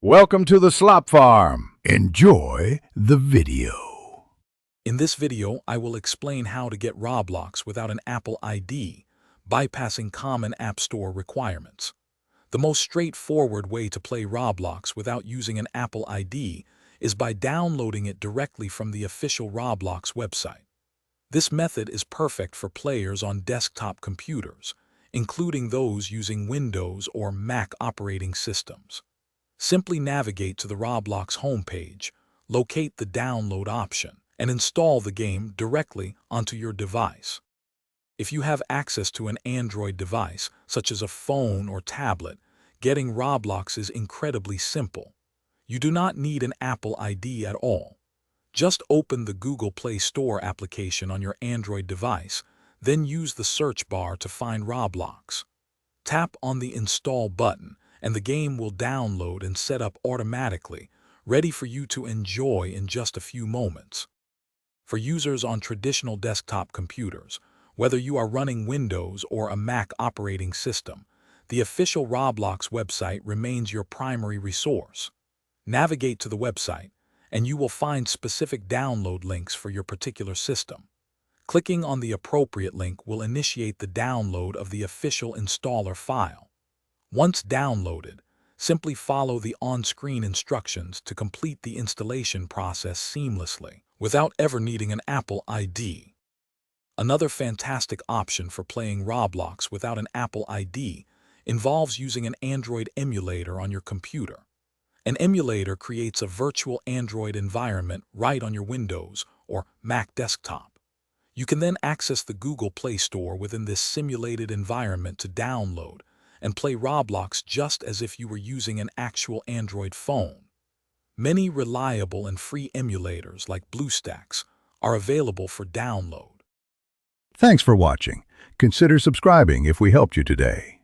Welcome to the Slop Farm. Enjoy the video. In this video, I will explain how to get Roblox without an Apple ID, bypassing common App Store requirements. The most straightforward way to play Roblox without using an Apple ID is by downloading it directly from the official Roblox website. This method is perfect for players on desktop computers, including those using Windows or Mac operating systems. Simply navigate to the Roblox homepage, locate the download option, and install the game directly onto your device. If you have access to an Android device, such as a phone or tablet, getting Roblox is incredibly simple. You do not need an Apple ID at all. Just open the Google Play Store application on your Android device, then use the search bar to find Roblox. Tap on the Install button, and the game will download and set up automatically, ready for you to enjoy in just a few moments. For users on traditional desktop computers, whether you are running Windows or a Mac operating system, the official Roblox website remains your primary resource. Navigate to the website, and you will find specific download links for your particular system. Clicking on the appropriate link will initiate the download of the official installer file. Once downloaded, simply follow the on-screen instructions to complete the installation process seamlessly, without ever needing an Apple ID. Another fantastic option for playing Roblox without an Apple ID involves using an Android emulator on your computer. An emulator creates a virtual Android environment right on your Windows or Mac desktop. You can then access the Google Play Store within this simulated environment to download and play Roblox just as if you were using an actual Android phone. Many reliable and free emulators like BlueStacks are available for download. Thanks for watching. Consider subscribing if we helped you today.